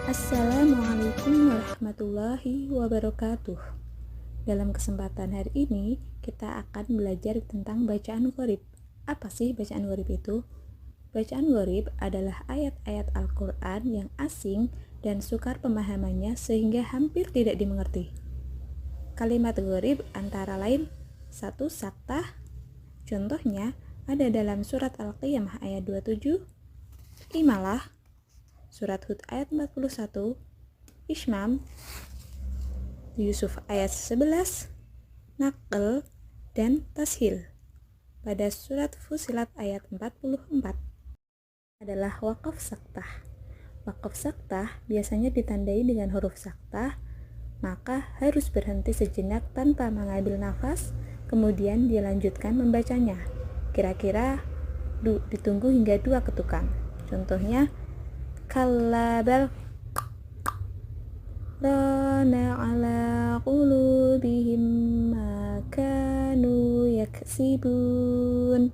Assalamualaikum warahmatullahi wabarakatuh. Dalam kesempatan hari ini, kita akan belajar tentang bacaan gharib. Apa sih bacaan gharib itu? Bacaan gharib adalah ayat-ayat Al-Quran yang asing dan sukar pemahamannya sehingga hampir tidak dimengerti. Kalimat gharib antara lain satu saktah. Contohnya ada dalam surat Al-Qiyamah ayat 27, Imalah, surat Hud ayat 41, Ishmam, Yusuf ayat 11, Naql, dan Tashil. Pada surat Fusilat ayat 44 adalah wakaf saktah. Wakaf saktah biasanya ditandai dengan huruf saktah, maka harus berhenti sejenak tanpa mengambil nafas, kemudian dilanjutkan membacanya. Kira-kira ditunggu hingga 2 ketukan. Contohnya, kallabal rana ala qulubihim ma kanu yaksibun.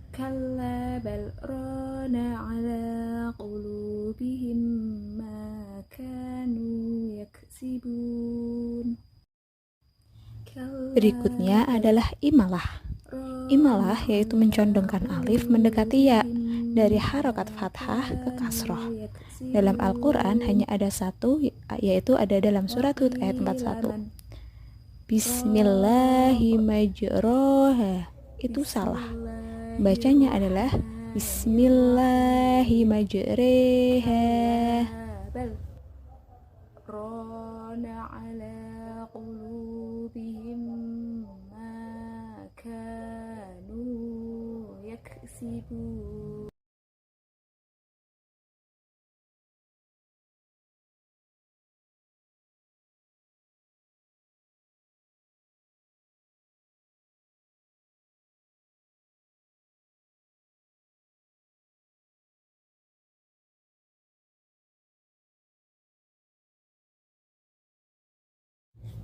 Kallabal rana ala qulubihim ma kanu yaksibun. Berikutnya adalah imalah. Imalah yaitu mencondongkan alif mendekati ya dari harokat fathah ke kasroh. Dalam Al-Quran hanya ada satu, yaitu ada dalam surat Hud ayat 41. Bismillahirrahmanirrahim. Itu salah. Bacanya adalah Bismillahirrahmanirrahim. Rana ala qulubihim ma kanu yaksibun.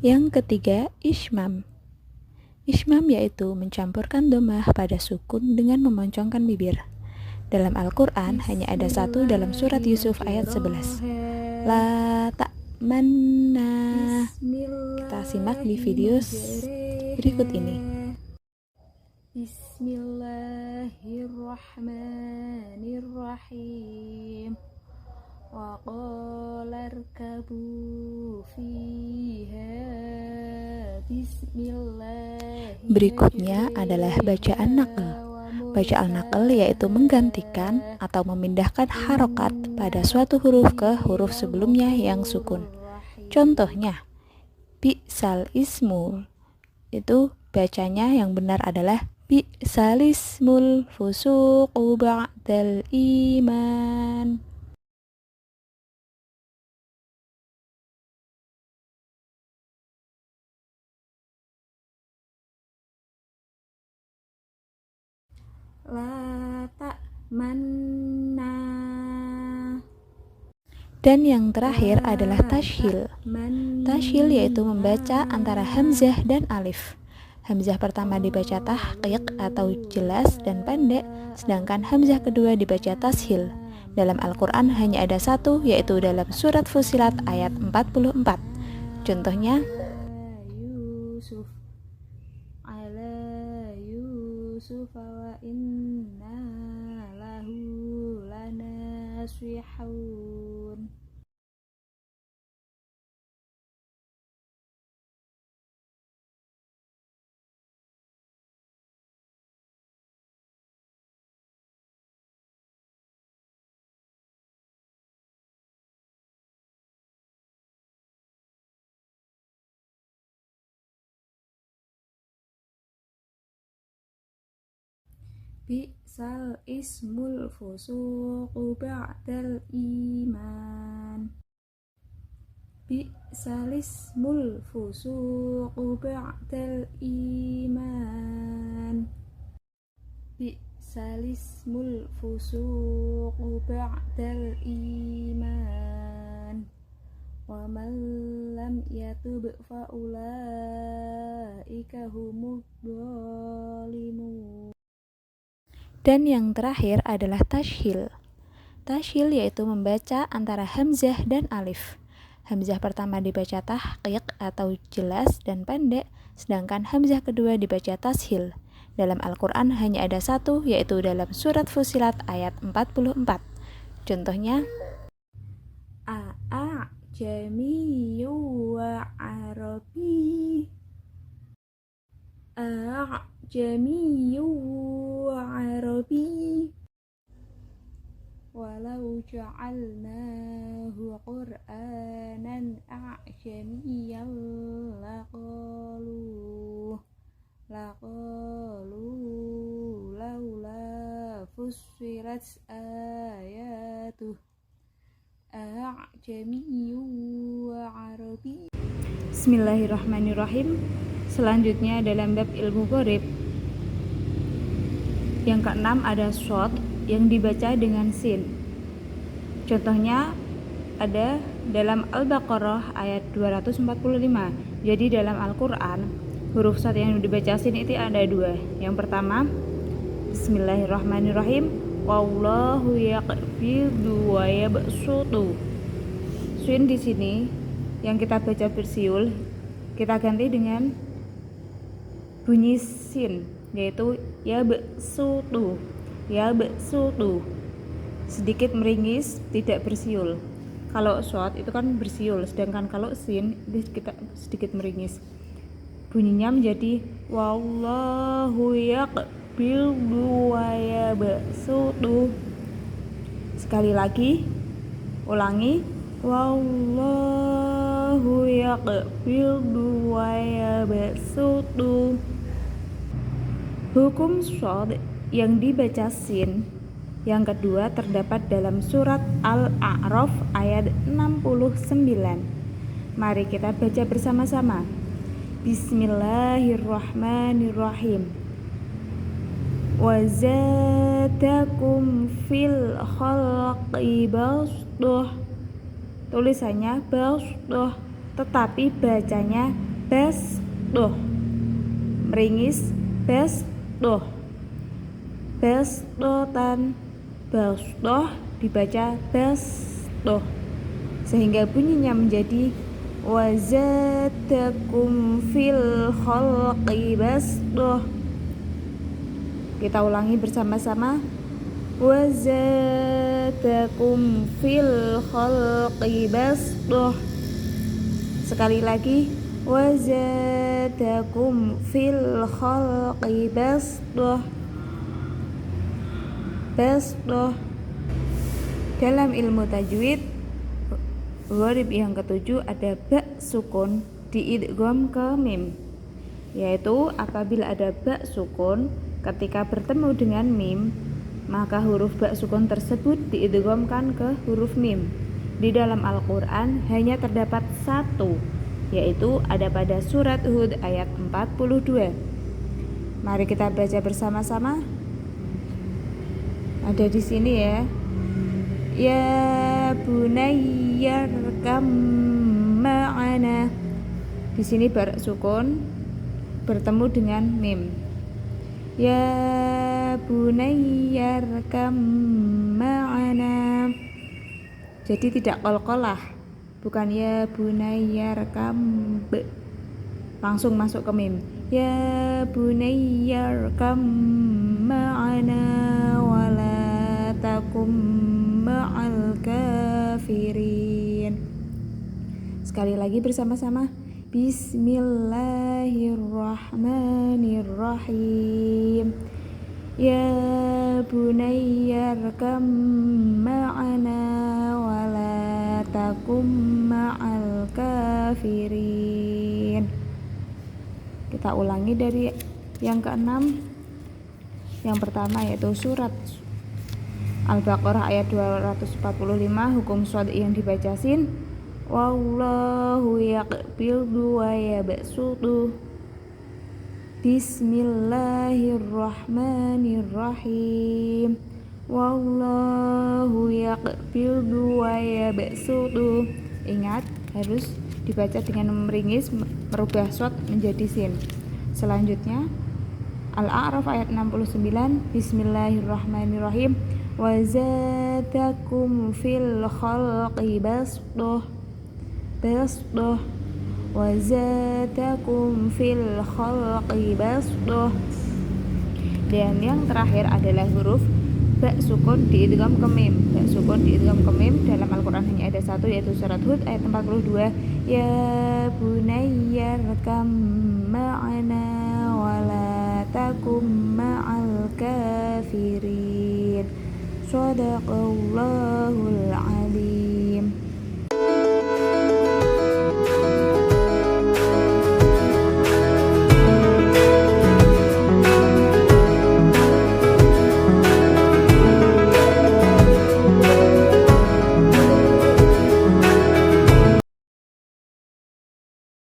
Yang ketiga, ishmam. Ishmam yaitu mencampurkan dhammah pada sukun dengan memoncongkan bibir. Dalam Al-Quran hanya ada satu dalam surat Yusuf ayat 11. La ta'manna. Kita simak di video berikut ini. Bismillahirrahmanirrahim. Wa qala irkabu fiha bismillah. Berikutnya adalah bacaan naql. Bacaan naql yaitu menggantikan atau memindahkan harokat pada suatu huruf ke huruf sebelumnya yang sukun. Contohnya, bi'sal ismul, itu bacanya yang benar adalah bi'sal ismul fusuqu ba'dal iman. La ta'manna. Dan yang terakhir adalah tashil. Tashil yaitu membaca antara hamzah dan alif. Hamzah pertama dibaca tahqiq atau jelas dan pendek, sedangkan hamzah kedua dibaca tashil. Dalam Al-Quran hanya ada satu, yaitu dalam surat Fusilat ayat 44. Contohnya, Yusuf wa inna lahu lanasihun. Bi'sal ismul fusuqu ba'dal iman. Bi'sal ismul fusuqu ba'dal iman. Bi'sal ismul fusuqu ba'dal iman. Wa man lam yatub fa ulaika humud dhalimun. Dan yang terakhir adalah tashil. Tashil yaitu membaca antara hamzah dan alif. Hamzah pertama dibaca tahqiq atau jelas dan pendek, sedangkan hamzah kedua dibaca tashil. Dalam Al-Quran hanya ada satu, yaitu dalam surat Fussilat ayat 44. Contohnya, A'jamiyyu wa Arabi. A'jamiyyu wa Arabi. Walau ja'alnahu Qur'anan a'jamiyyan laqalu laula fussilat ayatuh a'jamiyyu wa Arabi. Bismillahirrahmanirrahim. Selanjutnya dalam bab ilmu gharib yang keenam ada shad yang dibaca dengan sin. Contohnya ada dalam Al-Baqarah ayat 245. Jadi dalam Al-Quran huruf shad yang dibaca sin itu ada dua. Yang pertama, Bismillahirrahmanirrahim, wallahu yaqbidu wa yabsutu. Sin di sini yang kita baca bersiul kita ganti dengan bunyi sin, yaitu yabsutu. Sedikit meringis, tidak bersiul. Kalau shad itu kan bersiul, sedangkan kalau sin itu kita sedikit meringis. Bunyinya menjadi wallahu yaqbidu wa yabsutu. Sekali lagi, ulangi, wallahu yaqbidu wa yabsutu. Hukum shad yang dibaca sin yang kedua terdapat dalam surat Al-A'raf ayat 69. Mari kita baca bersama-sama. Bismillahirrahmanirrahim. Wa zadakum fil khalqi basdah. Tulisannya basdah, tetapi bacanya basdah. Meringis basdah. Basdotan, basdoh dibaca basdoh, sehingga bunyinya menjadi wazadakum fil khalqi basdoh. Kita ulangi bersama-sama, wazadakum fil khalqi basdoh. Sekali lagi, wazadakum fil khalqi basdoh. Dalam ilmu tajwid gharib yang ketujuh ada ba sukun diidgham ke mim, yaitu apabila ada ba sukun ketika bertemu dengan mim, maka huruf ba sukun tersebut diidghamkan ke huruf mim. Di dalam Al-Quran hanya terdapat satu, yaitu ada pada surat Hud ayat 42. Mari kita baca bersama-sama. Ada di sini ya. Ya bunayya rkam ma'ana. Di sini ba sukun bertemu dengan mim. Ya bunayya rkam ma'ana. Jadi tidak qalqalah, bukan ya bunayya rkam be. Langsung masuk ke mim. Ya bunayya rkam ma'ana wala takum ma'al kafirin. Sekali lagi bersama-sama. Bismillahirrahmanirrahim. Ya bunayya rkam ma'ana wala takum ma'al kafirin. Kita ulangi dari yang keenam. Yang pertama yaitu surat Al-Baqarah ayat 245, hukum shad yang dibaca sin. Wallahu yaqbidu wa yabsutu. Bismillahirrahmanirrahim. Wallahu yaqbidu wa yabsutu. Ingat, harus dibaca dengan meringis, merubah shad menjadi sin. Selanjutnya Al-A'raf ayat 69. Bismillahirrahmanirrahim. Wa zadakum fil khalqi basdah wa zadakum fil khalqi basdah. Dan yang terakhir adalah huruf ba sukun diidgham ke mim. Ba sukun diidgham ke mim dalam Al-Qur'an hanya ada satu, yaitu surat Hud ayat 42. Ya bunayya rakam ma'ana wa la takum ma'al kafirin. Shadaqallahul azim.